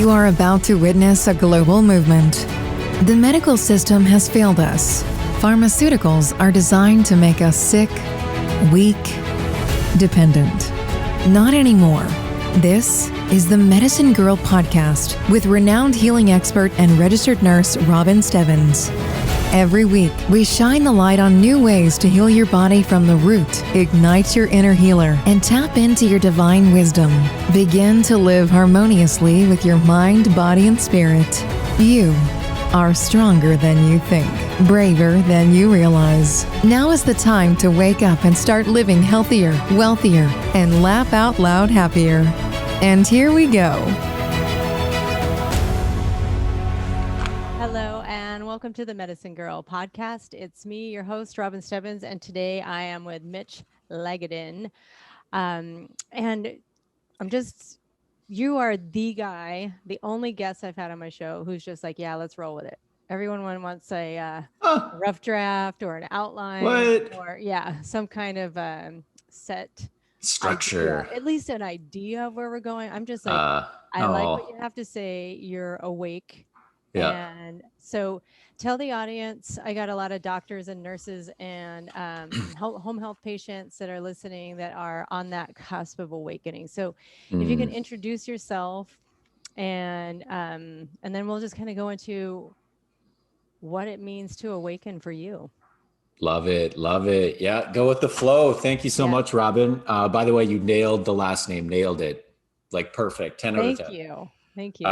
You are about to witness a global movement. The medical system has failed us. Pharmaceuticals are designed to make us sick, weak, dependent. Not anymore. This is the Medicine Girl podcast with renowned healing expert and registered nurse Robin Stebbins. Every week, we shine the light on new ways to heal your body from the root, ignite your inner healer, and tap into your divine wisdom. Begin to live harmoniously with your mind, body, and spirit. You are stronger than you think, braver than you realize. Now is the time to wake up and start living healthier, wealthier, and laugh out loud happier. And here we go. Hello, and welcome to the Medicine Girl podcast. It's me, your host, Robin Stebbins, and today I am with Mitch Lagadin. And you are the guy, the only guest I've had on my show who's just like, yeah, let's roll with it. Everyone wants a rough draft or an outline or some kind of set structure, idea, at least an idea of where we're going. I'm just like, I like what you have to say. You're awake. Yeah. And so tell the audience, I got a lot of doctors and nurses and home health patients that are listening that are on that cusp of awakening. So if you can introduce yourself and then we'll just kind of go into what it means to awaken for you. Love it. Love it. Yeah. Go with the flow. Thank you so much, Robin. By the way, you nailed the last name, nailed it. Like perfect. 10 out of 10. Thank you.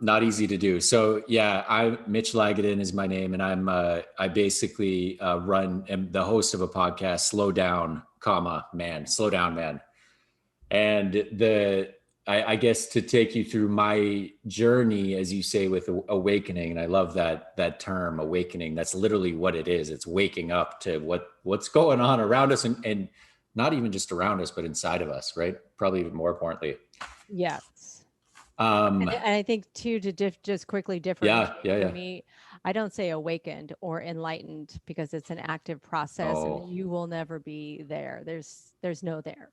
Not easy to do. So Mitch Lagadin is my name, and I basically am the host of a podcast, Slow Down, Man. And I guess to take you through my journey, as you say, with awakening, and I love that term, awakening. That's literally what it is. It's waking up to what's going on around us, and not even just around us, but inside of us, right? Probably even more importantly. Yes. And I think too, to just quickly differentiate for me, I don't say awakened or enlightened because it's an active process and you will never be there. There's no there.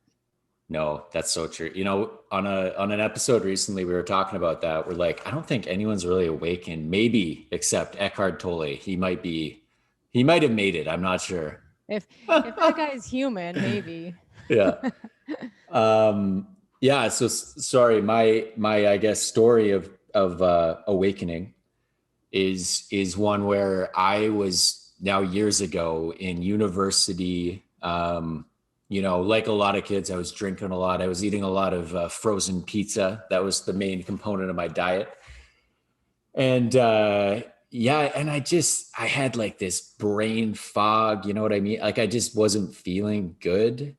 No, that's so true. You know, on an episode recently, we were talking about that. We're like, I don't think anyone's really awakened, maybe except Eckhart Tolle. He might have made it. I'm not sure. If that guy's human, maybe. Yeah. Yeah. So sorry, my I guess story of awakening is one where I was now years ago in university. Like a lot of kids, I was drinking a lot. I was eating a lot of frozen pizza. That was the main component of my diet. And and I had like this brain fog, you know what I mean? Like I just wasn't feeling good.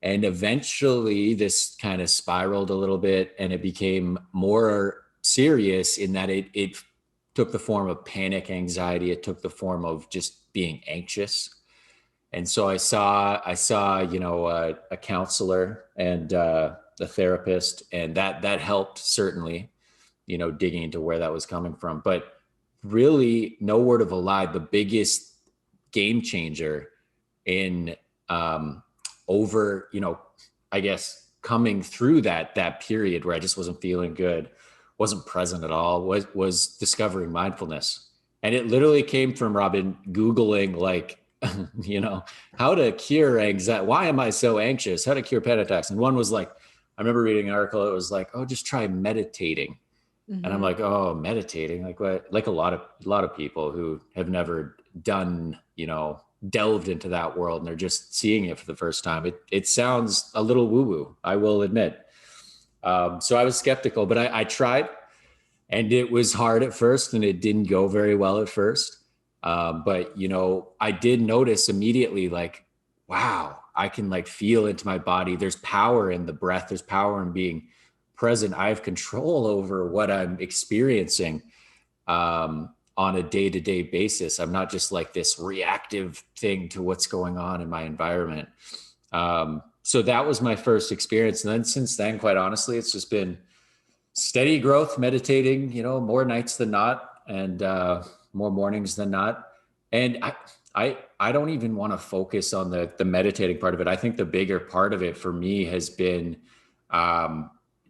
And eventually this kind of spiraled a little bit and it became more serious in that it took the form of panic, anxiety. It took the form of just being anxious. And so I saw, a counselor and a therapist, and that helped certainly, digging into where that was coming from. But really, no word of a lie, the biggest game changer in I guess coming through that period where I just wasn't feeling good, wasn't present at all, was discovering mindfulness. And it literally came from Robin Googling how to cure anxiety. Why am I so anxious? How to cure panic attacks. And one was like, I remember reading an article. It was like, just try meditating. Mm-hmm. And I'm like, meditating, like what? Like a lot of people who have never done, delved into that world and they're just seeing it for the first time. It sounds a little woo-woo, I will admit. So I was skeptical, but I tried, and it was hard at first and it didn't go very well at first. But I did notice immediately, like, wow, I can like feel into my body. There's power in the breath. There's power in being present. I have control over what I'm experiencing, on a day-to-day basis. I'm not just like this reactive thing to what's going on in my environment. So that was my first experience. And then since then, quite honestly, it's just been steady growth, meditating, more nights than not, and, more mornings than not. And I don't even want to focus on the meditating part of it. I think the bigger part of it for me has been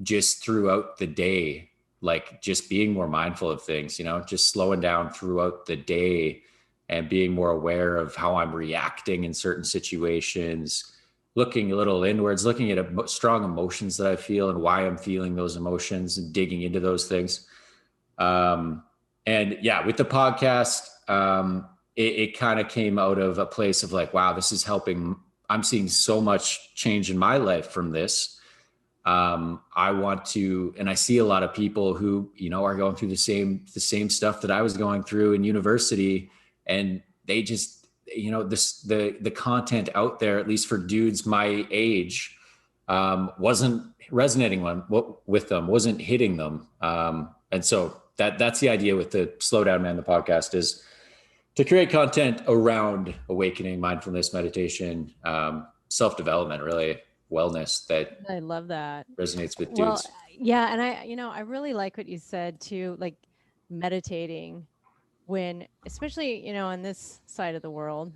just throughout the day, like just being more mindful of things, just slowing down throughout the day and being more aware of how I'm reacting in certain situations, looking a little inwards, looking at strong emotions that I feel and why I'm feeling those emotions and digging into those things. And yeah, with the podcast, it kind of came out of a place of like, wow, this is helping. I'm seeing so much change in my life from this. I want to, and I see a lot of people who, are going through the same stuff that I was going through in university. And they just, the content out there, at least for dudes my age, wasn't resonating with them, wasn't hitting them. And so that's the idea with the Slow Down Man, the podcast, is to create content around awakening, mindfulness, meditation, self-development, really wellness that I love that. resonates with Well, dudes. yeah. And I really like what you said too, like meditating when, especially, on this side of the world,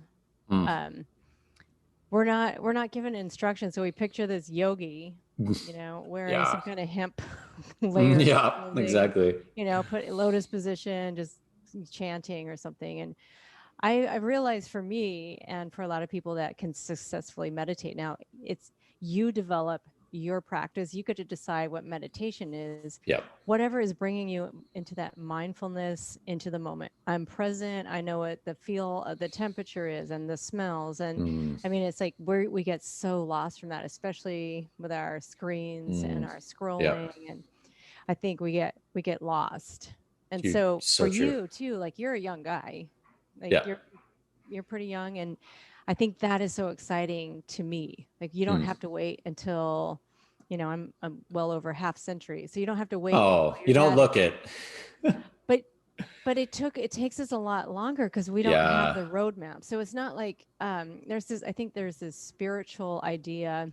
we're not given instructions. So we picture this yogi, wearing some kind of hemp layer. Yeah, exactly. Put lotus position, just chanting or something. And I realized for me and for a lot of people that can successfully meditate now, it's you develop your practice. You get to decide what meditation is. Yep. Whatever is bringing you into that mindfulness, into the moment. I'm present. I know what the feel of the temperature is and the smells. And I mean, it's like we get so lost from that, especially with our screens and our scrolling. Yep. And I think we get lost. And Dude, so for true. you too, like you're a young guy, like Yeah. you're pretty young. And I think that is so exciting to me. Like you don't have to wait until, I'm well over half century. So you don't have to wait. Oh, you don't look it. But it takes us a lot longer because we don't have the roadmap. So it's not like I think there's this spiritual idea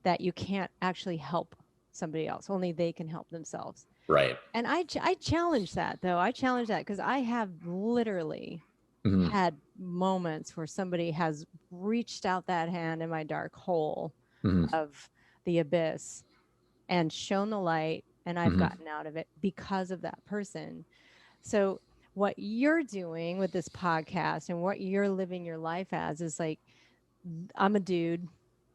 that you can't actually help somebody else. Only they can help themselves. Right. And I challenge that though. I challenge that because I have literally had moments where somebody has reached out that hand in my dark hole of the abyss and shown the light, and I've gotten out of it because of that person. So what you're doing with this podcast and what you're living your life as is like, I'm a dude,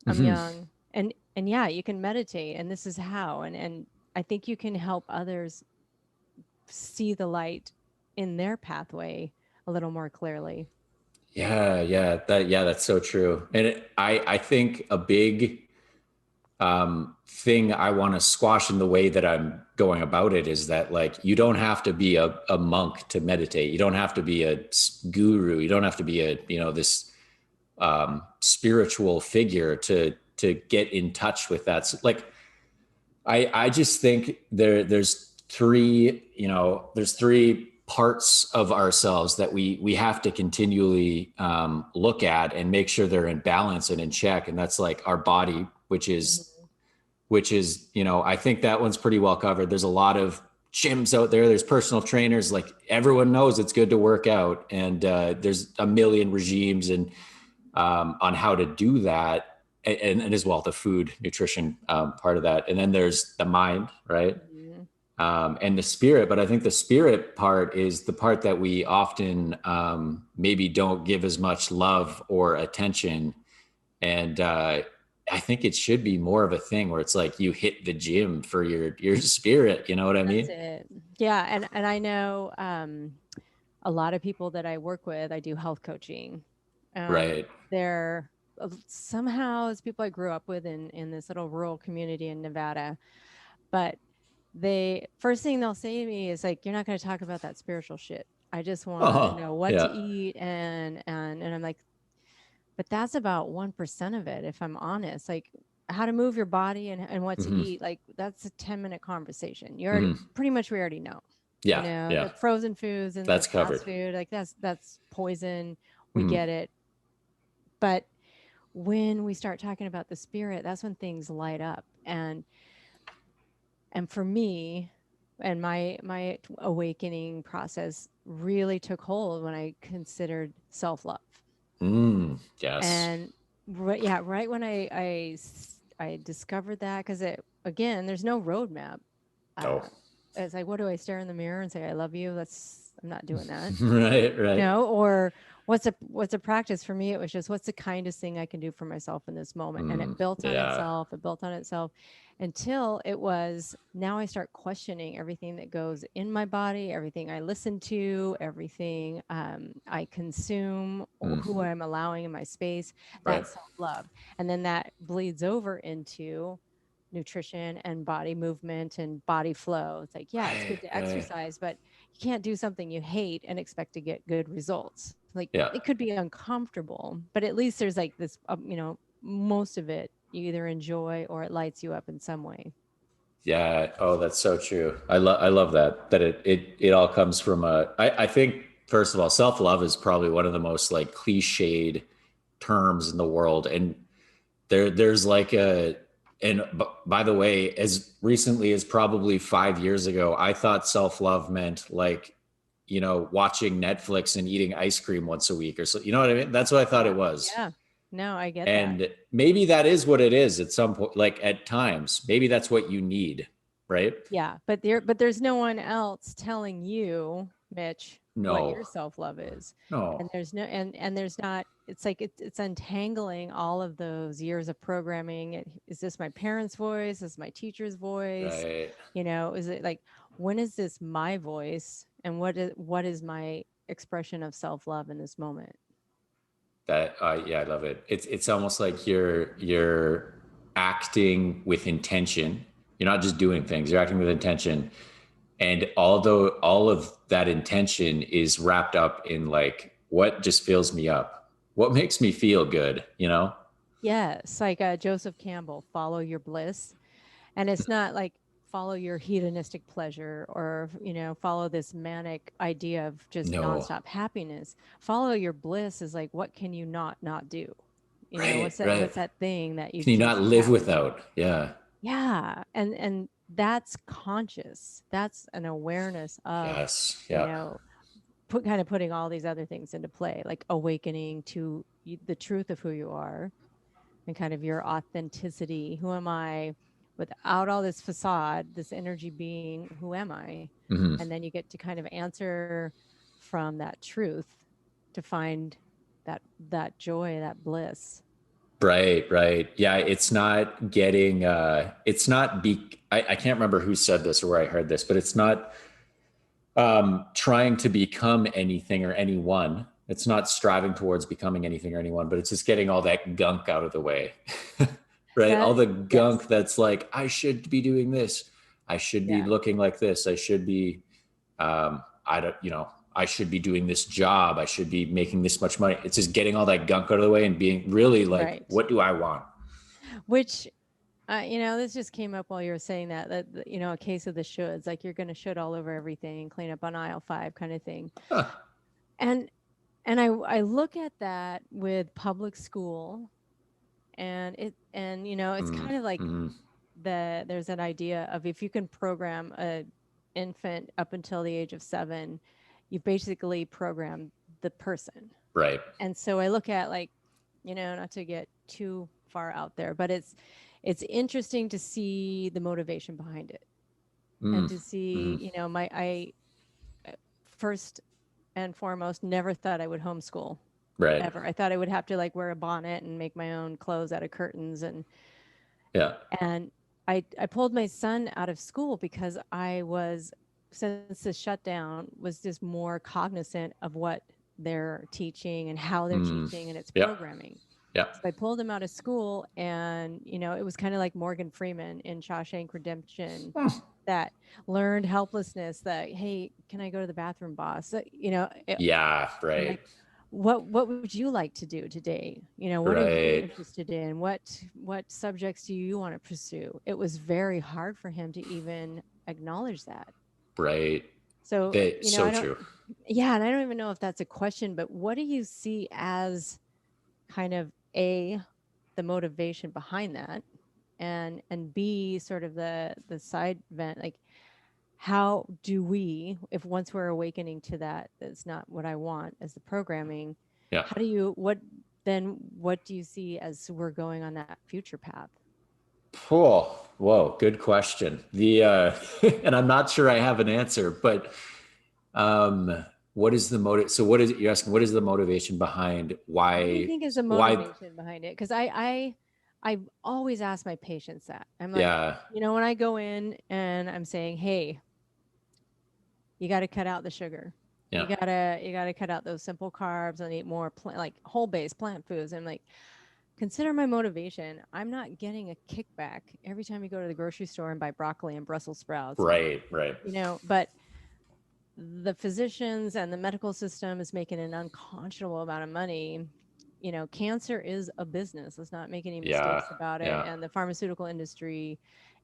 I'm young, and yeah, you can meditate, and this is how, and I think you can help others see the light in their pathway a little more clearly. Yeah, that's so true. And I think a big thing I want to squash in the way that I'm going about it is that, like, you don't have to be a monk to meditate. You don't have to be a guru. You don't have to be this spiritual figure to get in touch with that. So, like, I just think there's three parts of ourselves that we have to continually look at and make sure they're in balance and in check. And that's like our body, which is, I think that one's pretty well covered. There's a lot of gyms out there. There's personal trainers. Like, everyone knows it's good to work out. And there's a million regimes and on how to do that. And as well, the food, nutrition part of that. And then there's the mind, right? And the spirit. But I think the spirit part is the part that we often maybe don't give as much love or attention. And I think it should be more of a thing where it's like you hit the gym for your spirit. You know what I mean? That's it. Yeah. And I know a lot of people that I work with, I do health coaching. Right. They're somehow, as people I grew up with in this little rural community in Nevada. But first thing they'll say to me is like, you're not going to talk about that spiritual shit. I just want to know what to eat. And I'm like, but that's about 1% of it. If I'm honest, like how to move your body and what to eat, like that's a 10-minute conversation. You already we already know. Yeah. The frozen foods and that's the covered. fast food, like that's poison. We get it. But when we start talking about the spirit, that's when things light up. And for me, and my awakening process really took hold when I considered self-love. Yes. And right when I discovered that, because again, there's no roadmap. it's like, what do I stare in the mirror and say, I love you? I'm not doing that. Right. Or what's a practice for me? It was just, what's the kindest thing I can do for myself in this moment? And it built on itself. It built on itself until it was, now I start questioning everything that goes in my body, everything I listen to, everything I consume, or who I'm allowing in my space. That's self-love. And then that bleeds over into nutrition and body movement and body flow. It's like, yeah, it's good to exercise, but you can't do something you hate and expect to get good results. Like, it could be uncomfortable, but at least there's like this, most of it you either enjoy or it lights you up in some way. Yeah. Oh, that's so true. I love that it all comes from I think, first of all, self-love is probably one of the most like cliched terms in the world. And there's like by the way, as recently as probably 5 years ago, I thought self-love meant like, watching Netflix and eating ice cream once a week or so. You know what I mean? That's what I thought it was. Yeah. No, I get that. And maybe that is what it is at some point, like at times, maybe that's what you need. Right. Yeah. But there's no one else telling you, Mitch, what your self-love is. No. And there's no, and there's not, it's like, it's untangling all of those years of programming. Is this my parents' voice? Is my teacher's voice? Right. Is it like, when is this my voice? And what is my expression of self-love in this moment? That yeah, I love it. It's almost like you're acting with intention. You're not just doing things, you're acting with intention. And although all of that intention is wrapped up in like, what just fills me up? What makes me feel good, Yes, like Joseph Campbell, follow your bliss. And it's not like follow your hedonistic pleasure or, follow this manic idea of just nonstop happiness. Follow your bliss is like, what can you not do? What's that thing that you can you not live without? Yeah. Yeah. And that's conscious. That's an awareness of, putting all these other things into play, like awakening to the truth of who you are and kind of your authenticity. Who am I without all this facade, this energy being? Who am I? Mm-hmm. And then you get to kind of answer from that truth to find that joy, that bliss. Right. Yeah. It's not getting, I can't remember who said this or where I heard this, but it's not trying to become anything or anyone. It's not striving towards becoming anything or anyone, but it's just getting all that gunk out of the way. Right. All the gunk that's like, I should be doing this. I should be looking like this. I should be, I should be doing this job. I should be making this much money. It's just getting all that gunk out of the way and being really like, what do I want? Which, this just came up while you were saying that, a case of the shoulds, like you're going to should all over everything, clean up on aisle 5 kind of thing. Huh. And I look at that with public school and it's kind of like there's an idea of, if you can program a infant up until the age of 7, you've basically programmed the person. Right. And so I look at, like, not to get too far out there, but it's interesting to see the motivation behind it and to see, I first and foremost never thought I would homeschool. Right. Ever. I thought I would have to like wear a bonnet and make my own clothes out of curtains and I pulled my son out of school because I was, since the shutdown, was just more cognizant of what they're teaching and how they're teaching and its programming. Yeah. So I pulled him out of school and, it was kind of like Morgan Freeman in Shawshank Redemption that learned helplessness, that, hey, can I go to the bathroom, boss? Yeah. Right. Like, what would you like to do today? What are you interested in? What subjects do you want to pursue? It was very hard for him to even acknowledge that. Right. So, so true. Yeah. And I don't even know if that's a question, but what do you see as kind of the motivation behind that, and B, sort of the side event, like, how do we, if once we're awakening to that's not what I want as the programming, how do you, what do you see as we're going on that future path? Oh, whoa, good question. And I'm not sure I have an answer, but what is the motive? So you're asking, what is the motivation behind What do you why, think is the why? motivation behind it? Because I always ask my patients that. I'm like, Yeah. when I go in and I'm saying, hey, you got to cut out the sugar. Yeah. You gotta cut out those simple carbs and eat more like whole based plant foods. I'm like, consider my motivation. I'm not getting a kickback every time you go to the grocery store and buy broccoli and Brussels sprouts. Right. Right. But the physicians and the medical system is making an unconscionable amount of money. Cancer is a business. Let's not make any Yeah. mistakes about it. Yeah. And the pharmaceutical industry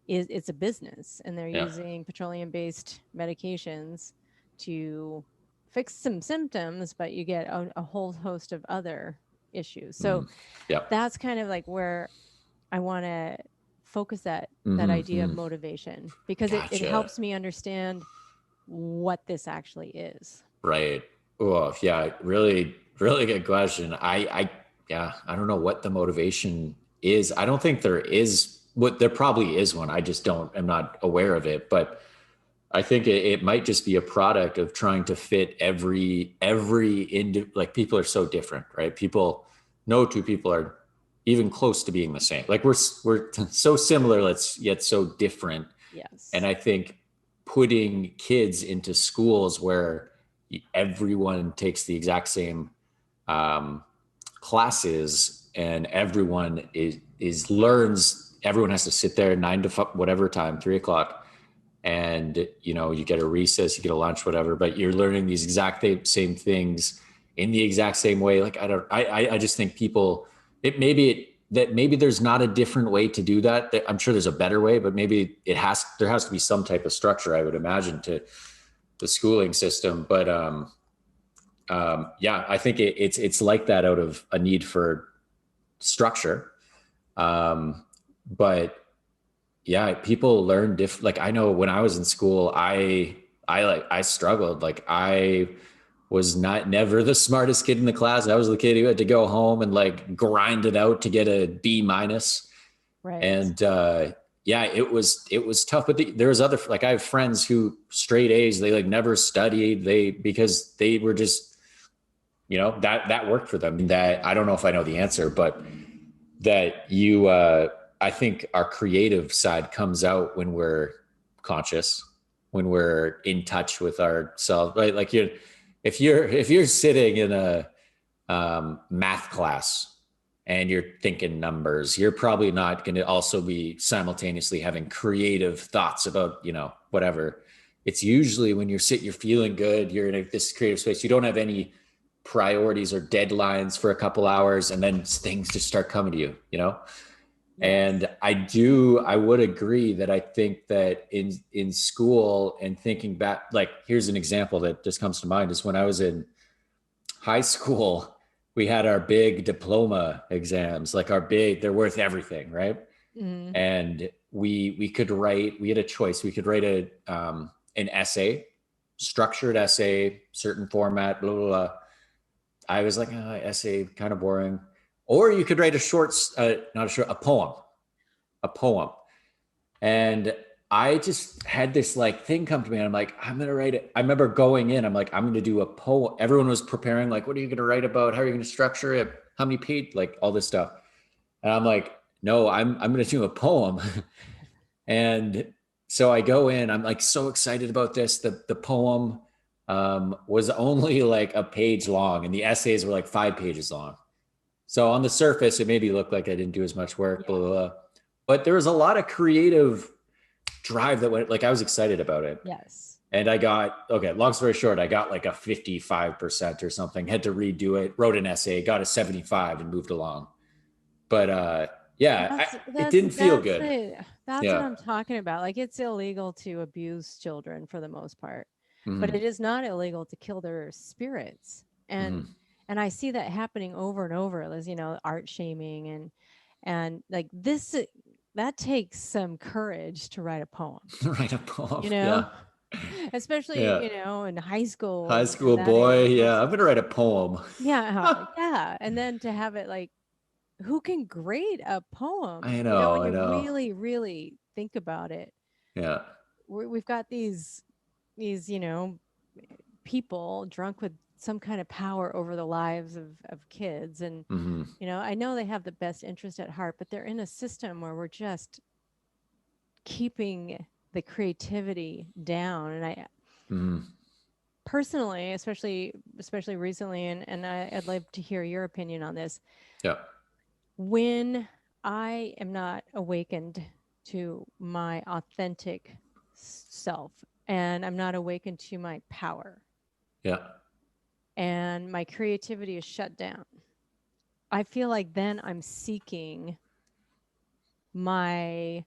it's a business, and they're Yeah. using petroleum-based medications to fix some symptoms, but you get a whole host of other issues. So Yeah. that's kind of like where I want to focus that idea of motivation, because it Gotcha. helps me understand what this actually is. Right. Oh, yeah. Really, really good question. Yeah, I don't know what the motivation is. I don't think there probably is one. I'm not aware of it, but I think it might just be a product of trying to fit like people are so different, right? No two people are even close to being the same. Like we're so similar, yet so different. Yes. And I think putting kids into schools where everyone takes the exact same classes and everyone everyone has to sit there 9 to whatever time, 3:00. And, you get a recess, you get a lunch, whatever, but you're learning these exact same things in the exact same way. Like, I just think maybe there's not a different way to do that. I'm sure there's a better way, but maybe there has to be some type of structure, I would imagine, to the schooling system. But, yeah, I think it's like that out of a need for structure. But yeah, people learn different. Like I know when I was in school, I struggled. Like I was never the smartest kid in the class. I was the kid who had to go home and like grind it out to get a B-. Right. And yeah, it was tough. But there was I have friends who straight A's, they like never studied, because they were just, that worked for them. That I don't know if I know the answer, but that I think our creative side comes out when we're conscious, when we're in touch with ourselves, right? Like if you're sitting in a math class and you're thinking numbers, you're probably not going to also be simultaneously having creative thoughts about, whatever. It's usually when you're feeling good, you're in this creative space, you don't have any priorities or deadlines for a couple hours, and then things just start coming to you, Yes. And I would agree that I think that in school, and thinking back, like here's an example that just comes to mind, is when I was in high school, we had our big diploma exams, like they're worth everything, right? Mm-hmm. And we had a choice. We could write an essay, structured essay, certain format, blah, blah, blah. I was like, essay, kind of boring. Or you could write a poem. And I just had this like thing come to me, and I'm like, I'm going to write it. I remember going in, I'm like, I'm going to do a poem. Everyone was preparing, like, what are you going to write about? How are you going to structure it? How many pages, like all this stuff. And I'm like, no, I'm going to do a poem. And so I go in, I'm like so excited about this. The poem was only like a page long, and the essays were like 5 pages long. So on the surface, it maybe looked like I didn't do as much work, blah, blah, blah. But there was a lot of creative drive that went, like I was excited about it. Yes. And long story short, I got like a 55% or something, had to redo it, wrote an essay, got a 75 and moved along. But it didn't feel good. That's what I'm talking about. Like it's illegal to abuse children for the most part, but it is not illegal to kill their spirits. And I see that happening over and over, as art shaming and like this, that takes some courage to write a poem. Write a poem, especially in high school. High school boy, I'm gonna write a poem. Yeah, and then to have it like who can grade a poem? I You know, when know, I you know. really, really think about it, Yeah. we've got these, you know, people drunk with some kind of power over the lives of kids. And, Mm-hmm. you know, I know they have the best interest at heart, but they're in a system where we're just keeping the creativity down. And I Mm-hmm. personally, especially recently, and I'd like to hear your opinion on this. Yeah. When I am not awakened to my authentic self, and I'm not awakened to my power, Yeah. and my creativity is shut down, I feel like then I'm seeking my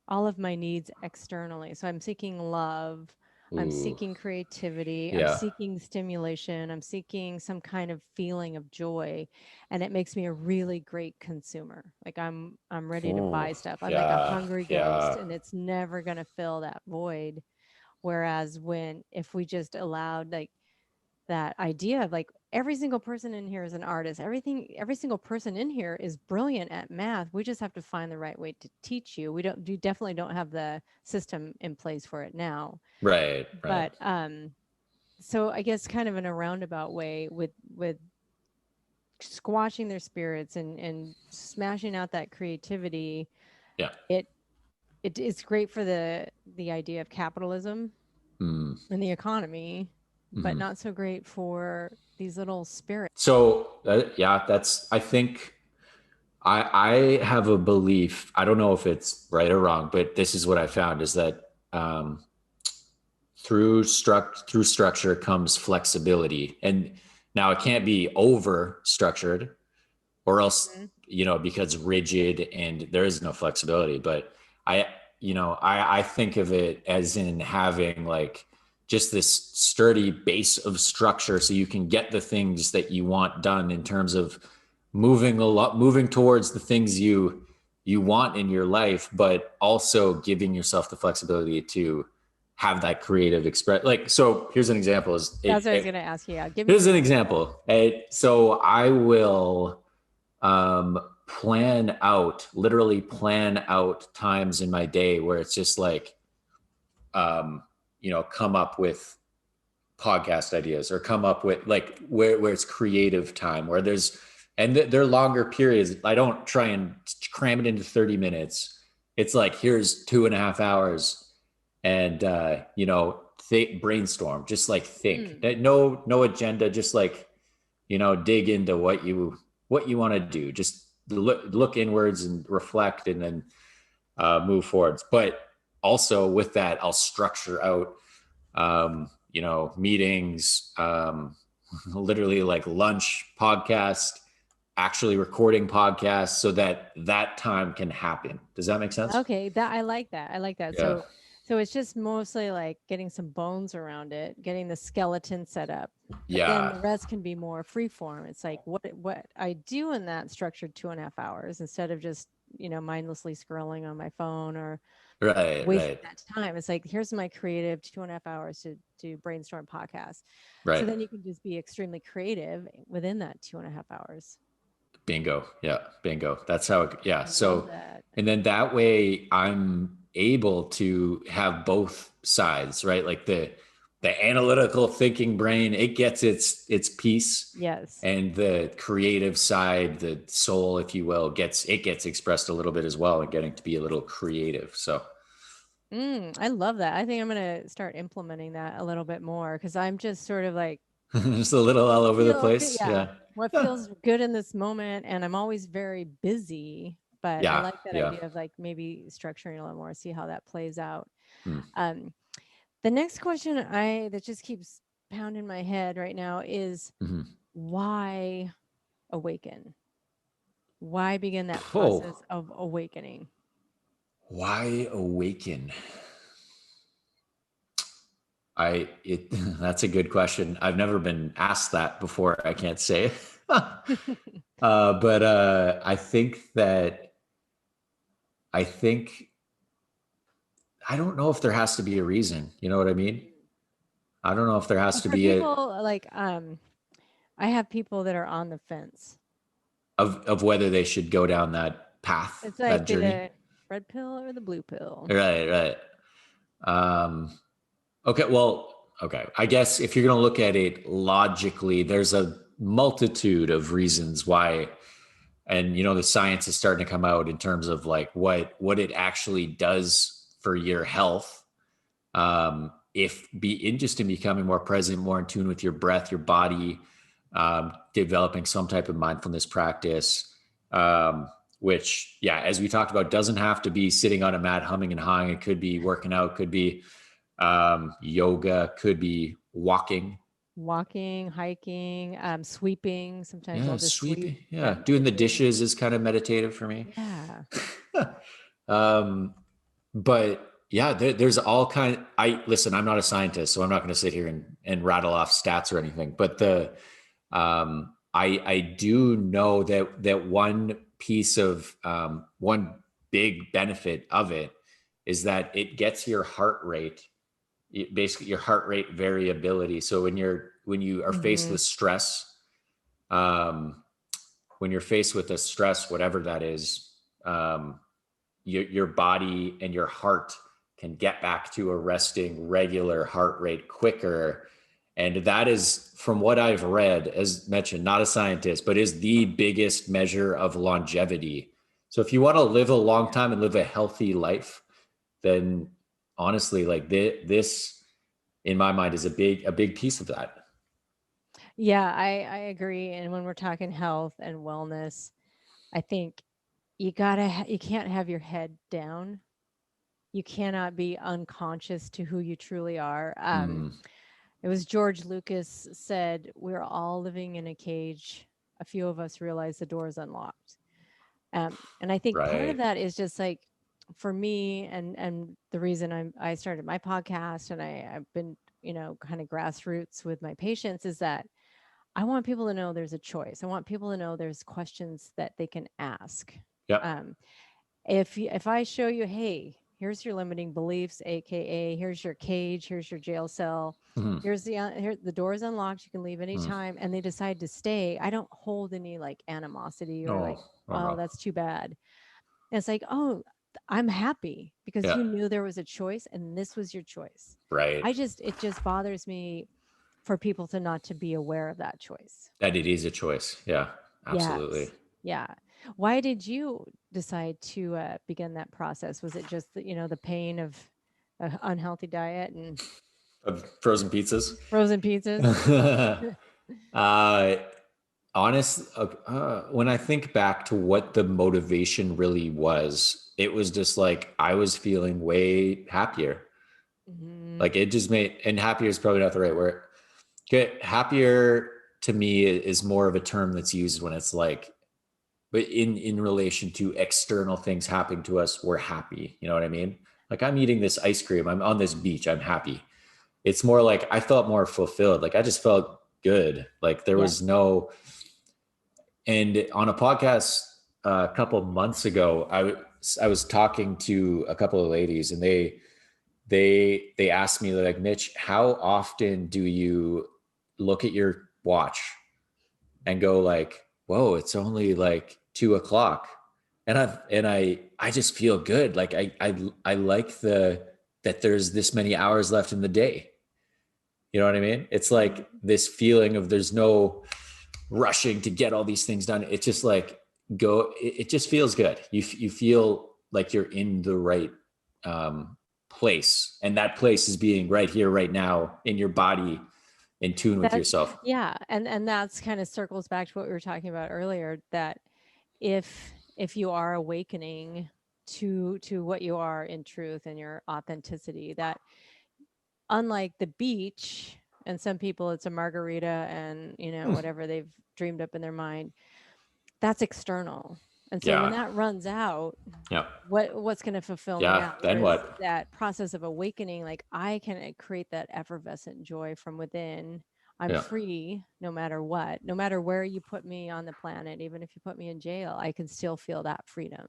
all of my needs externally. So I'm seeking love, I'm Ooh. seeking creativity, I'm Yeah. seeking stimulation, I'm seeking some kind of feeling of joy, and it makes me a really great consumer. Like I'm ready to Ooh. buy stuff. I'm like a Yeah. hungry Yeah. ghost, and it's never going to fill that void. Whereas if we just allowed like that idea of like every single person in here is an artist. Every single person in here is brilliant at math. We just have to find the right way to teach you. You definitely don't have the system in place for it now. Right. Right. But so I guess kind of in a roundabout way with squashing their spirits and smashing out that creativity, Yeah. it's great for the idea of capitalism Mm. and the economy, but Mm-hmm. not so great for these little spirits. So yeah, I think I have a belief. I don't know if it's right or wrong, but this is what I found is that through structure comes flexibility, and now it can't be over structured, or else Mhm. because rigid and there is no flexibility. But I I think of it as in having like just this sturdy base of structure so you can get the things that you want done in terms of moving towards the things you want in your life, but also giving yourself the flexibility to have that creative express. Like, so here's an example That's what I was going to ask you. Yeah, give me here's an an example. example. So I will literally plan out times in my day where it's just like, come up with podcast ideas or come up with like where it's creative time where they're longer periods. I don't try and cram it into 30 minutes. It's like, here's 2.5 hours and, brainstorm, just like think. No agenda, just like, dig into what you want to do. Just look inwards and reflect and then move forwards. But also with that, I'll structure out, meetings, literally like lunch podcast, actually recording podcasts so that time can happen. Does that make sense? Okay, that I like that. I like that. Yeah. So it's just mostly like getting some bones around it, getting the skeleton set up. But then Yeah. the rest can be more free form. It's like what I do in that structured 2.5 hours instead of just, mindlessly scrolling on my phone or Right. wasting Right. that time. It's like, here's my creative 2.5 hours to brainstorm podcasts. So Right. then you can just be extremely creative within that 2.5 hours. Bingo. Yeah. Bingo. That's how it, yeah. I love So, that. and then that way I'm able to have both sides, right? Like the analytical thinking brain, it gets its piece, Yes. and the creative side, the soul, if you will, gets expressed a little bit as well and getting to be a little creative. So I love that. I think I'm going to start implementing that a little bit more because I'm just sort of like, just a little all over the feel good. place. Yeah. Yeah. What feels good in this moment. And I'm always very busy, but I Yeah. like that Yeah. idea of like maybe structuring a little more, see how that plays out. Hmm. Um, the next question that just keeps pounding my head right now is Mm-hmm. why awaken? Why begin that Oh, process of awakening? why awaken? That's a good question. I've never been asked that before. I can't say. But I think I don't know if there has to be a reason. You know what I mean? I don't know if there has to For be a. people like I have people that are on the fence. of whether they should go down that path, It's that like journey. the red pill or the blue pill. Right. Okay. Well, okay. I guess if you're going to look at it logically, there's a multitude of reasons why, and the science is starting to come out in terms of like what it actually does for your health. If be interested in becoming more present, more in tune with your breath, your body, developing some type of mindfulness practice, which, yeah, as we talked about, doesn't have to be sitting on a mat humming and hawing. It could be working out, could be yoga, could be walking, Hiking, sweeping. Sometimes yeah, I'll just sweeping, sweep. yeah, That doing the really, dishes is kind of meditative for me. yeah. um but yeah, there's all kind. I'm not a scientist, so I'm not going to sit here and rattle off stats or anything, but I do know that one piece of one big benefit of it is that it gets your heart rate, basically your heart rate variability. So when you are faced with stress, um, when you're faced with a stress, whatever that is, your body and your heart can get back to a resting regular heart rate quicker. And that is, from what I've read, as mentioned, not a scientist, but is the biggest measure of longevity. So if you want to live a long time and live a healthy life, then honestly, like this in my mind is a big piece of that. Yeah, I agree. And when we're talking health and wellness, I think you can't have your head down. You cannot be unconscious to who you truly are. It was George Lucas said, "We're all living in a cage. A few of us realize the door is unlocked." And I think part of Right. that is just like, for me, and the reason I started my podcast, and I've been, kind of grassroots with my patients, is that I want people to know there's a choice. I want people to know there's questions that they can ask. Yep. Um, if I show you, hey, here's your limiting beliefs, aka here's your cage, here's your jail cell, Mm-hmm. here the door is unlocked, you can leave anytime, and they decide to stay, I don't hold any like animosity or like, No. oh, No. that's too bad. And it's like, oh, I'm happy because Yeah. you knew there was a choice and this was your choice. Right. It just bothers me for people to not to be aware of that choice. That it is a choice. Yeah. Absolutely. Yes. Yeah. Why did you decide to begin that process? Was it just the pain of an unhealthy diet and Of frozen pizzas. frozen pizzas? uh, when I think back to what the motivation really was, it was just like I was feeling way happier. Mhm. Like it just made, and happier is probably not the right word. Okay, happier to me is more of a term that's used when it's like, but in relation to external things happening to us, we're happy. You know what I mean? Like I'm eating this ice cream, I'm on this beach, I'm happy. It's more like I felt more fulfilled. Like I just felt good. Like there Yeah. was no. And on a podcast a couple of months ago, I was talking to a couple of ladies, and they asked me, like, Mitch, how often do you look at your watch and go like, whoa, it's only like 2:00, and I just feel good. Like I like that there's this many hours left in the day. You know what I mean? It's like this feeling of there's no rushing to get all these things done. It's just like it just feels good. You feel like you're in the right place, and that place is being right here, right now, in your body, in tune with That yourself. Yeah, and that's kind of circles back to what we were talking about earlier, that if you are awakening to what you are in truth and your authenticity, that unlike the beach, and some people it's a margarita and whatever they've dreamed up in their mind, that's external. And so when Yeah. that runs out, Yeah. what's going to fulfill me Yeah. now? Then Whereas what? that process of awakening, like I can create that effervescent joy from within. I'm Yeah. free no matter what, no matter where you put me on the planet. Even if you put me in jail, I can still feel that freedom.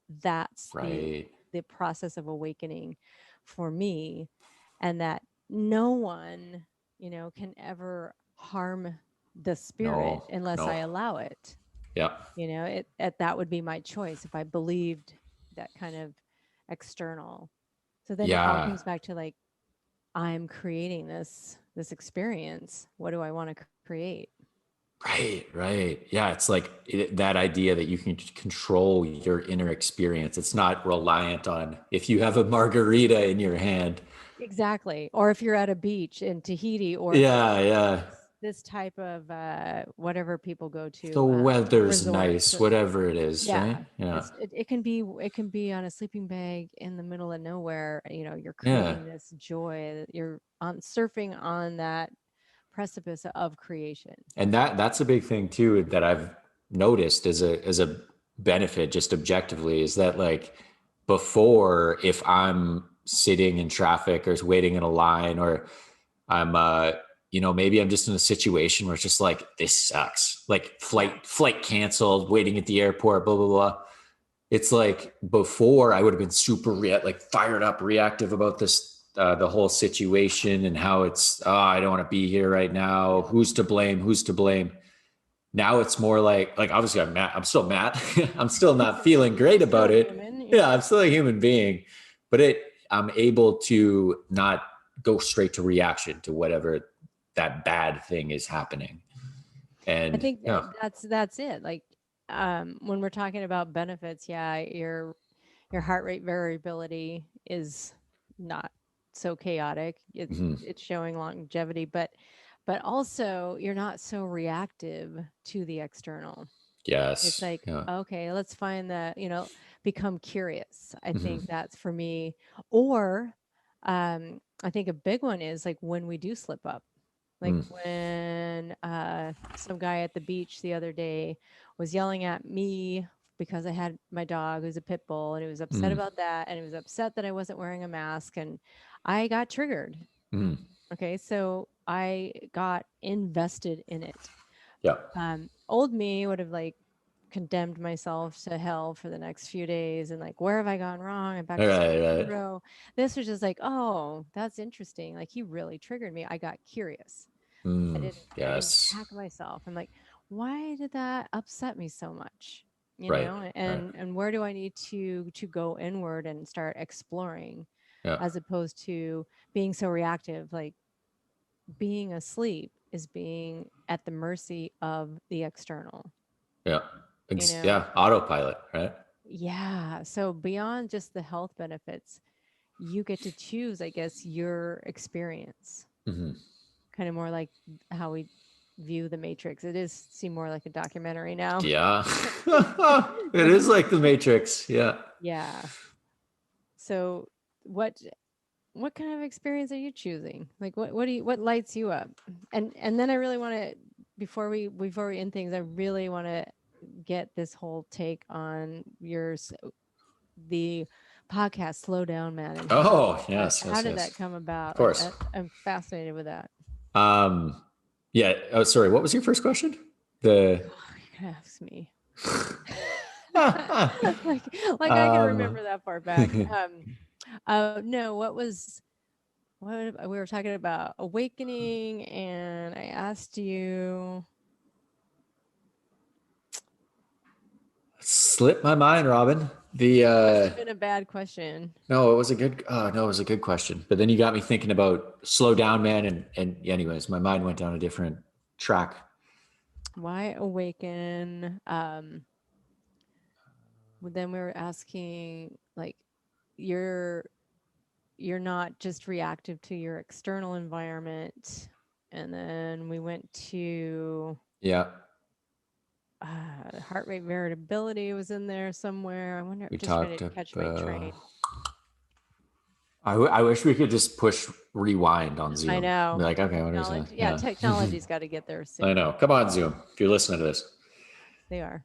That's Right. the process of awakening for me. And that no one, can ever harm the spirit No. unless I No. allow it. Yeah. That would be my choice if I believed that kind of external. So then it all Yeah. comes back to like, I'm creating this experience. What do I want to create? Right. Yeah. It's like that idea that you can control your inner experience. It's not reliant on if you have a margarita in your hand. Exactly. Or if you're at a beach in Tahiti, or if Yeah. Yeah. this type of whatever people go The to, weather's resorts. nice, whatever it is, Yeah, right? Yeah. it can be on a sleeping bag in the middle of nowhere. You're Yeah. creating this joy. That You're on surfing on that precipice of creation. And that's a big thing too that I've noticed as a benefit just objectively is that like before, if I'm sitting in traffic or waiting in a line, or I'm maybe I'm just in a situation where it's just like, this sucks, like flight canceled, waiting at the airport, blah blah blah. It's like before I would have been super fired up, reactive about this, the whole situation and how it's, I don't want to be here right now. Who's to blame? Now it's more like obviously I'm mad. I'm still mad. I'm still not feeling great about it. Human, yeah, I'm still a human being, but I'm able to not go straight to reaction to whatever that bad thing is happening. And I think that's it. Like, when we're talking about benefits, your heart rate variability is not so chaotic. It's showing longevity, but also you're not so reactive to the external. It's yes, like, yeah, okay, let's find become curious. I think that's for me. Or I think a big one is like when we do slip up. Like when some guy at the beach the other day was yelling at me because I had my dog who's a pit bull, and he was upset about that, and he was upset that I wasn't wearing a mask, and I got triggered. Okay, so I got invested in it. yeah. Old me would have like condemned myself to hell for the next few days and like, where have I gone wrong? I'm back to square Right. zero. This was just like, oh, that's interesting. Like, he really triggered me. I got curious. I didn't Yes. attack myself. I'm like, why did that upset me so much? Right. And where do I need to go inward and start exploring, Yeah. as opposed to being so reactive? Like, being asleep is being at the mercy of the external. Yeah. You know, Yeah. Autopilot. Right. Yeah. So beyond just the health benefits, you get to choose, I guess, your experience. Kind of more like how we view the Matrix. It is seem more like a documentary now. Yeah. It is like the Matrix. Yeah. Yeah. So what kind of experience are you choosing? Like what lights you up? And then I really want to, before we end things, I really want to get this whole take on the podcast Slow Down Man, and Yes. how did that come about? Of course. Like, I'm fascinated with that. Yeah. Oh, sorry. What was your first question? You're gonna ask me. like I can remember that far back. No, what we were talking about awakening, and I asked you. Slipped my mind, Robin. Must have been a bad question. No, it was a good question. But then you got me thinking about Slow Down Man, and anyways, my mind went down a different track. Why awaken? Then we were asking, like, you're not just reactive to your external environment, and then we went to heart rate variability was in there somewhere. I wonder. We Just trying to talked catch my train. I wish we could just push rewind on Zoom. I know. Be like, okay, what is that? Yeah, technology's got to get there soon. I know. Come on, Zoom. If you're listening to this. They are.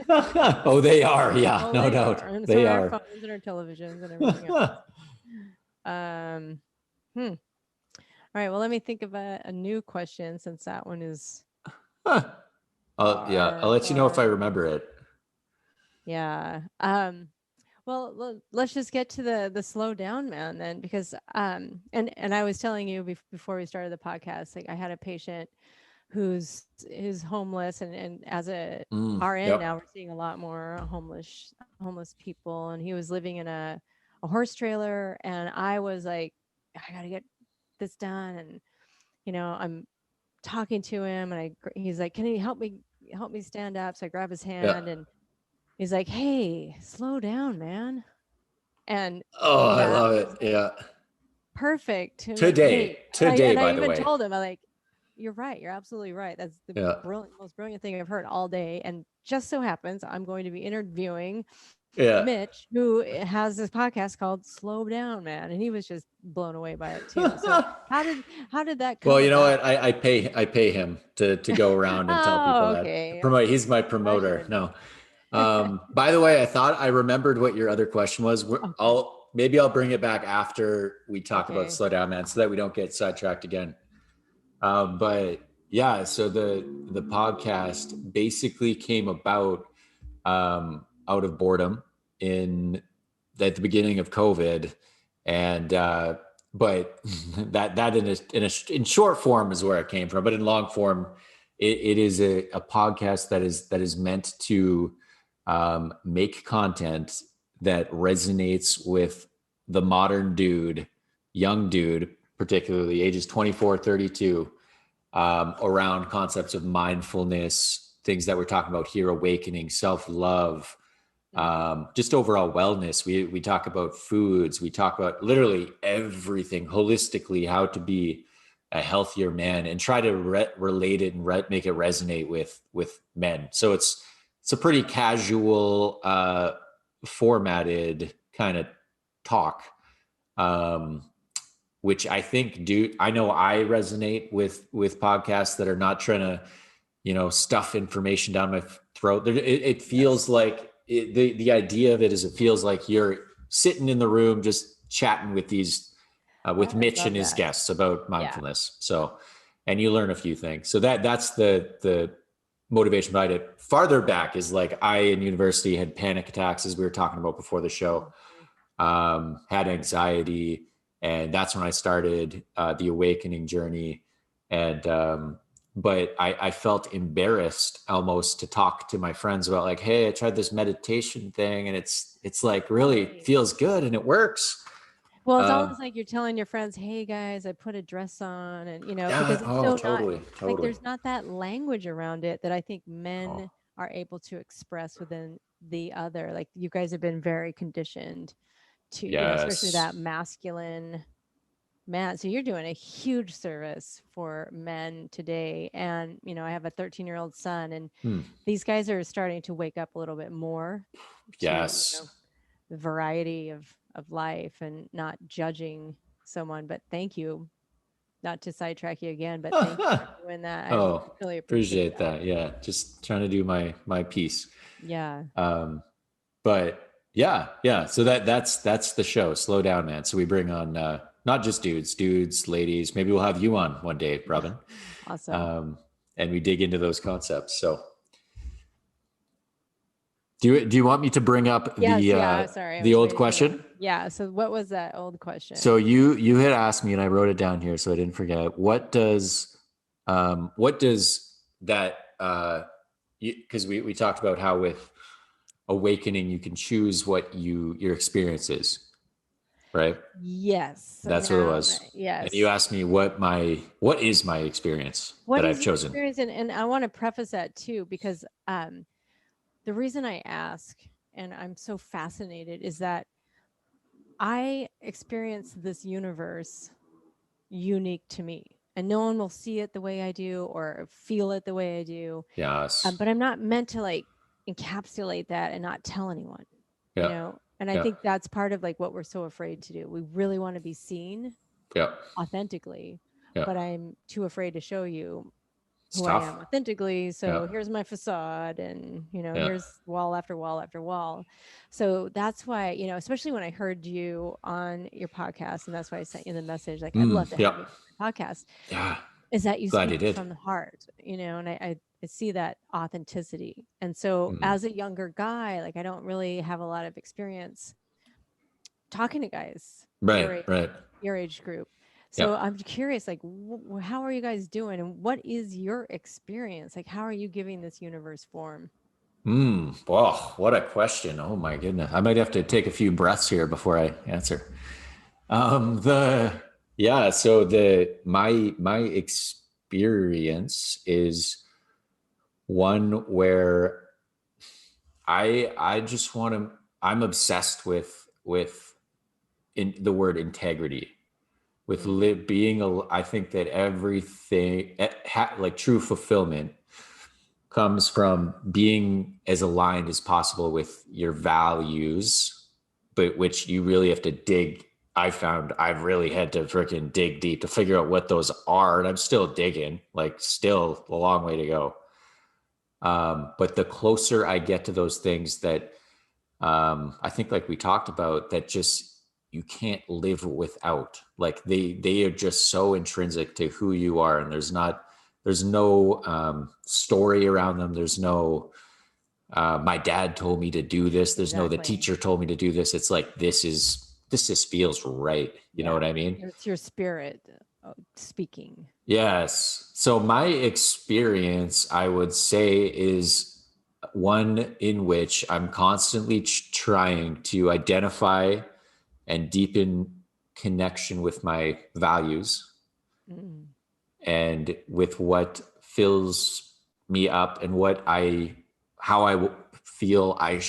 Oh, they are. Yeah, no doubt. And they so are. our phones and our televisions and everything else. All right. Well, let me think of a new question, since that one is. I'll let you know if I remember it. Yeah. Well, let's just get to the Slow Down Man then, because and I was telling you before we started the podcast, like, I had a patient who's homeless, and as a RN now, we're seeing a lot more homeless people. And he was living in a horse trailer, and I was like, I got to get this done. And I'm talking to him, and he's like, can you help me stand up? So I grab his hand, and he's like, hey, slow down, man. And I love it. Yeah. Perfect. Today, I by the even way. told him, I'm like, you're right. You're absolutely right. That's the most brilliant thing I've heard all day. And just so happens I'm going to be interviewing Mitch, who has this podcast called Slow Down, Man. And he was just blown away by it too. So how did that come Well, you know about? what? I pay him to go around and tell people that. Promote. He's my promoter. No. By the way, I remembered what your other question was. Maybe I'll bring it back after we talk about Slow Down, Man, so that we don't get sidetracked again. But yeah, so the podcast basically came about out of boredom at the beginning of COVID, and but that in short form is where it came from. But in long form, it is a podcast that is meant to make content that resonates with the modern dude, young dude, particularly ages 24, 32, around concepts of mindfulness, things that we're talking about here, awakening, self-love, just overall wellness. We talk about foods. We talk about literally everything holistically, how to be a healthier man, and try to relate it and make it resonate with men. So it's a pretty casual, formatted kind of talk, which I think I know I resonate with podcasts that are not trying to, stuff information down my throat. It feels like the idea of it is, it feels like you're sitting in the room just chatting with with Mitch and his guests about mindfulness. Yeah. So, and you learn a few things. So that's the motivation behind it. Farther back is like, I in university had panic attacks, as we were talking about before the show, had anxiety. And that's when I started the awakening journey. And, but I felt embarrassed almost to talk to my friends about like, hey, I tried this meditation thing, and it's like really feels good and it works. Well, it's almost like you're telling your friends, hey guys, I put a dress on, and because it's totally. Like there's not that language around it that I think men are able to express within the other. Like you guys have been very conditioned to, especially that masculine man. So you're doing a huge service for men today. And, I have a 13-year-old son, and these guys are starting to wake up a little bit more to, the variety of life, and not judging someone. But thank you, not to sidetrack you again, but thank you for doing that. I really appreciate that. Yeah. Just trying to do my piece. Yeah. But yeah. So that's the show, Slow Down, Man. So we bring on, not just dudes, ladies. Maybe we'll have you on one day, Robin. Awesome. And we dig into those concepts. So do you want me to bring up the old question? Yeah. So what was that old question? So you had asked me, and I wrote it down here so I didn't forget. What does that, because we talked about how with awakening, you can choose what your experience is, right? Yes. So that's what it was. Yes. And you asked me what is my experience that I've chosen. And I want to preface that too, because the reason I ask, and I'm so fascinated, is that I experience this universe unique to me, and no one will see it the way I do or feel it the way I do. Yes. But I'm not meant to like encapsulate that and not tell anyone, and I think that's part of like what we're so afraid to do. We really want to be seen authentically, but I'm too afraid to show you who I am authentically. So here's my facade, and here's wall after wall after wall. So that's why, especially when I heard you on your podcast, and that's why I sent you the message, like, I'd love to have you on my podcast. Yeah. Is that you speak from the heart, and I see that authenticity. And so as a younger guy, like I don't really have a lot of experience talking to guys right your age group. So I'm curious, like, how are you guys doing, and what is your experience? Like, how are you giving this universe form? Wow, what a question. Oh my goodness. I might have to take a few breaths here before I answer. My experience is one where I just want to, I'm obsessed with in the word integrity, with being I think that everything like true fulfillment comes from being as aligned as possible with your values, but which you really have to dig. I found I've really had to freaking dig deep to figure out what those are. And I'm still digging, like still a long way to go. But the closer I get to those things that I think like we talked about, that just you can't live without, like they are just so intrinsic to who you are. And there's no story around them. There's no, my dad told me to do this. There's no, the teacher told me to do this. It's like, this just feels right. You know what I mean? It's your spirit speaking. Yes. So my experience, I would say, is one in which I'm constantly trying to identify and deepen connection with my values and with what fills me up and how I feel I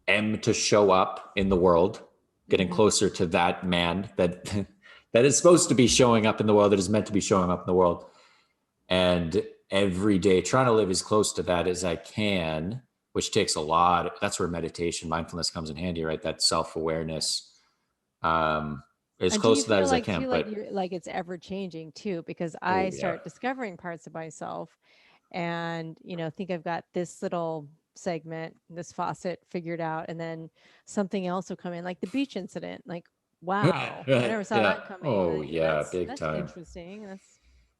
am to show up in the world, getting closer to that man that is supposed to be showing up in the world, that is meant to be showing up in the world. And every day trying to live as close to that as I can, which takes a lot. That's where meditation, mindfulness comes in handy, right? That self-awareness, as close to that as I can. But like it's ever changing too, because I start discovering parts of myself and, think I've got this little segment, this faucet figured out. And then something else will come in, like the beach incident. Like, wow, I never saw that coming. Oh, like, yeah, big that's time. Interesting.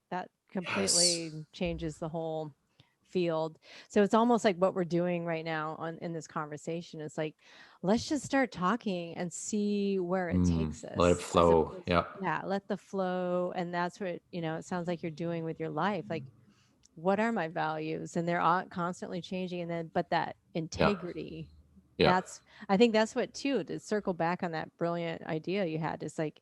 That completely changes the whole field. So it's almost like what we're doing right now in this conversation. It's like, let's just start talking and see where it takes us. Let it flow. Yeah, let the flow. And that's what, it sounds like you're doing with your life. Like, what are my values? And they're all constantly changing. And then, but that integrity, I think that's what too, to circle back on that brilliant idea you had, is like,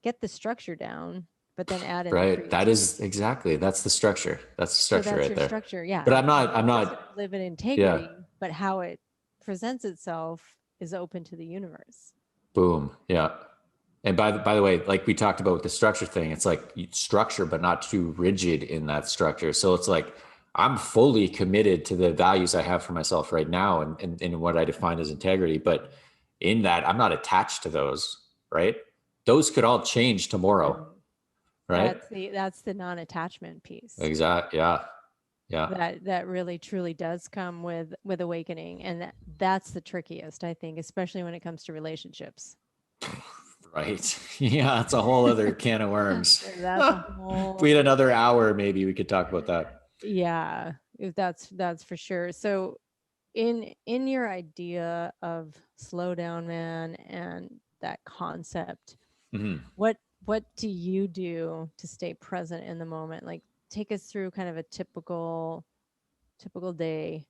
get the structure down, but then add in right. That's the structure. That's the structure right there. Structure, yeah. But I'm not live in integrity, but how it presents itself is open to the universe. Boom. Yeah. And by the way, like we talked about with the structure thing, it's like structure, but not too rigid in that structure. So it's like, I'm fully committed to the values I have for myself right now and what I define as integrity. But in that, I'm not attached to those, right? Those could all change tomorrow, right? That's the non-attachment piece. Exactly. Yeah. That really truly does come with awakening. And that's the trickiest, I think, especially when it comes to relationships. Right. Yeah. It's a whole other can of worms. If we had another hour, maybe we could talk about that. Yeah, that's for sure. So in your idea of slow down, man, and that concept, what do you do to stay present in the moment? Like, take us through kind of a typical day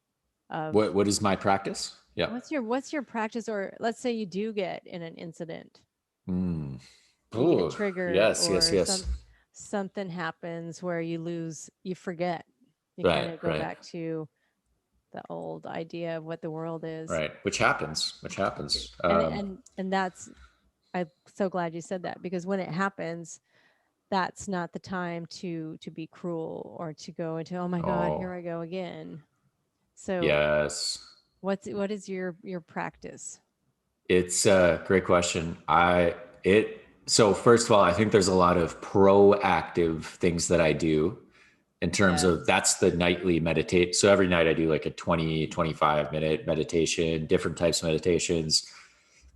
of what is my practice? Yeah. What's your practice? Or let's say you do get in an incident. You get triggered. Yes. Something happens where you forget. You kind of go back to the old idea of what the world is. Right. Which happens. And that's, I'm so glad you said that, because when it happens, that's not the time to be cruel or to go into, oh my God, here I go again. So yes. What is your practice? It's a great question. So first of all, I think there's a lot of proactive things that I do in terms of, that's the nightly meditate. So every night I do like a 25 minute meditation, different types of meditations,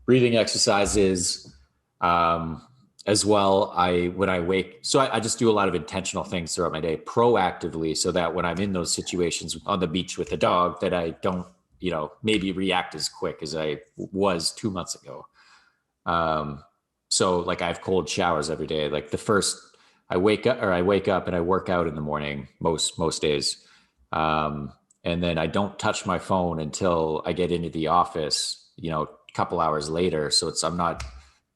breathing exercises, as well. When I wake, so I just do a lot of intentional things throughout my day proactively, so that when I'm in those situations on the beach with the dog, that I don't, maybe react as quick as I was 2 months ago. so like I have cold showers every day. Like the first I wake up and I work out in the morning most days. And then I don't touch my phone until I get into the office, a couple hours later. So I'm not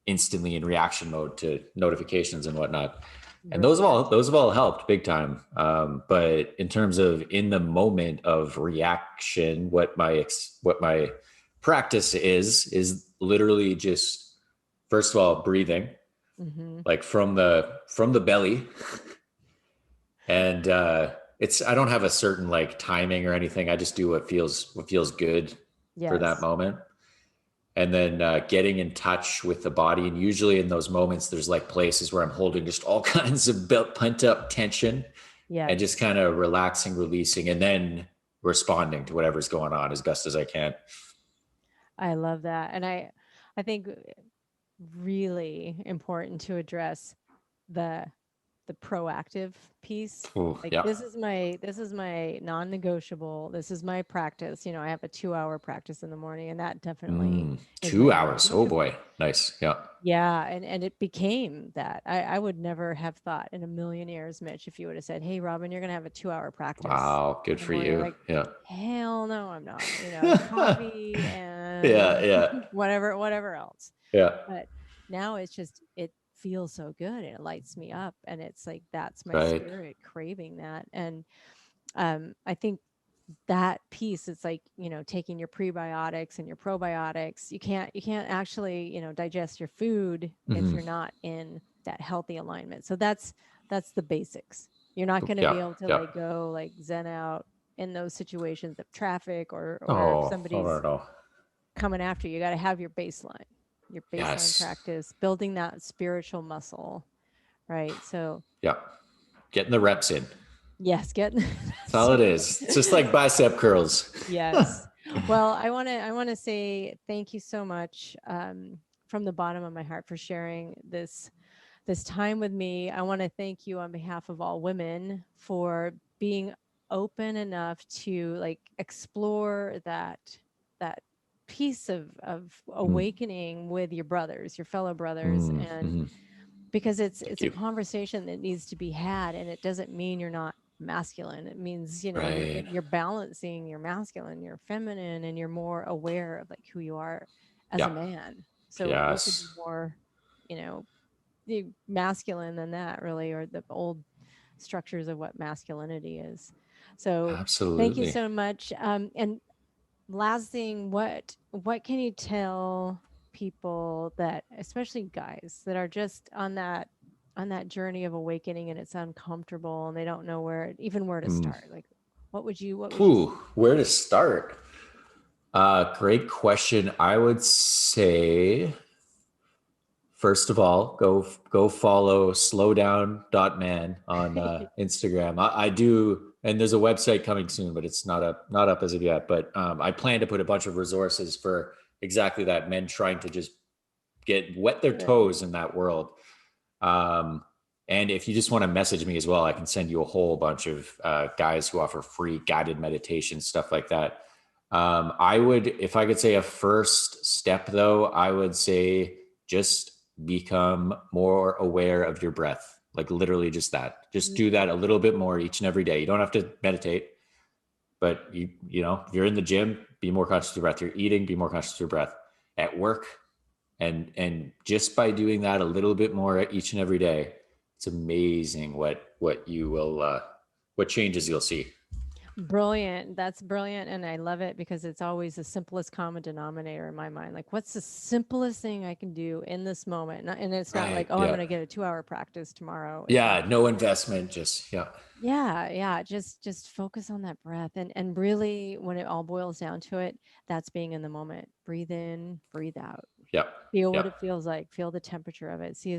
instantly in reaction mode to notifications and whatnot. And those have all helped big time. But in terms of in the moment of reaction, what my practice is literally just, first of all, breathing, like from the belly. And I don't have a certain like timing or anything. I just do what feels good for that moment. And then getting in touch with the body. And usually in those moments, there's like places where I'm holding just all kinds of pent up tension, and just kind of relaxing, releasing, and then responding to whatever's going on as best as I can. I love that. And I think really important to address the proactive piece. Ooh, like yeah. this is my non-negotiable. This is my practice. I have a 2-hour practice in the morning, and that definitely 2 hours. Oh boy. Nice. Yeah. Yeah. And it became that. I would never have thought in a million years, Mitch, if you would have said, hey, Robin, you're going to have a 2-hour practice. Wow. Good for you. Like, yeah. Hell no, I'm not, coffee and whatever else. Yeah. But now it's just, it feels so good and it lights me up, and it's like that's my spirit craving that. And I think that piece, it's like taking your prebiotics and your probiotics. You can't actually digest your food if you're not in that healthy alignment. So that's the basics. You're not going to be able to like go like zen out in those situations of traffic or if somebody's coming after you. You got to have your baseline practice, building that spiritual muscle, right? So getting the reps in. Yes, that's all it is. It's just like bicep curls. Yes. Well, I want to say thank you so much from the bottom of my heart for sharing this time with me. I want to thank you on behalf of all women for being open enough to like explore that piece of awakening with your brothers, your fellow brothers. And because it's a conversation that needs to be had, and it doesn't mean you're not masculine. It means, you're balancing your masculine, your feminine, and you're more aware of like who you are as a man. So what could be more, masculine than that, really, or the old structures of what masculinity is. So absolutely. Thank you so much. And last thing, what can you tell people that, especially guys, that are just on that journey of awakening, and it's uncomfortable and they don't know where to start? Like, what would you where to start? Great question. I would say, first of all, go follow slowdown.man on Instagram. I do. And there's a website coming soon, but it's not up as of yet. But I plan to put a bunch of resources for exactly that, men trying to just wet their toes in that world. And if you just want to message me as well, I can send you a whole bunch of guys who offer free guided meditation, stuff like that. If I could say a first step though, I would say just become more aware of your breath. Like literally just that. Just do that a little bit more each and every day. You don't have to meditate, but if you're in the gym, be more conscious of your breath. You're eating, be more conscious of your breath. At work, and just by doing that a little bit more each and every day, it's amazing what you will what changes you'll see. Brilliant. That's brilliant. And I love it because it's always the simplest common denominator in my mind. Like, what's the simplest thing I can do in this moment? And it's not like, I'm going to get a 2-hour practice tomorrow. No investment. Just, Just focus on that breath. And really, when it all boils down to it, that's being in the moment. Breathe in, breathe out. Feel what it feels like. Feel the temperature of it. See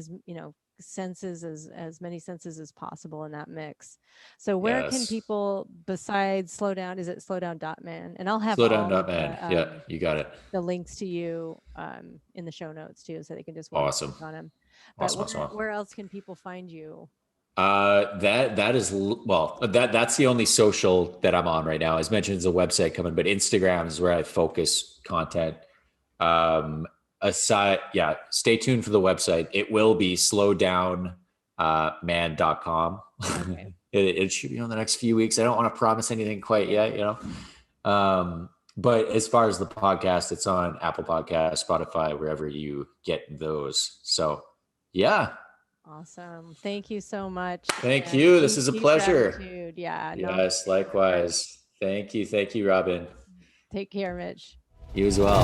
senses, as many senses as possible in that mix. So where can people, besides slow down, is it slowdown.man? And I'll have slowdown.man. You got it. The links to you in the show notes too, so they can just watch on them. But where else can people find you? That's the only social that I'm on right now. As mentioned, there's a website coming, but Instagram is where I focus content. aside, stay tuned for the website. It will be slowdownman.com. Okay. It should be on the next few weeks. I don't want to promise anything quite yet, but as far as the podcast, it's on Apple Podcasts, Spotify, wherever you get those. So yeah. Awesome. Thank you so much. Thank you. This is a pleasure. Gratitude. Yeah. Yes, likewise. Thank you. Thank you, Robin. Take care, Mitch. You as well.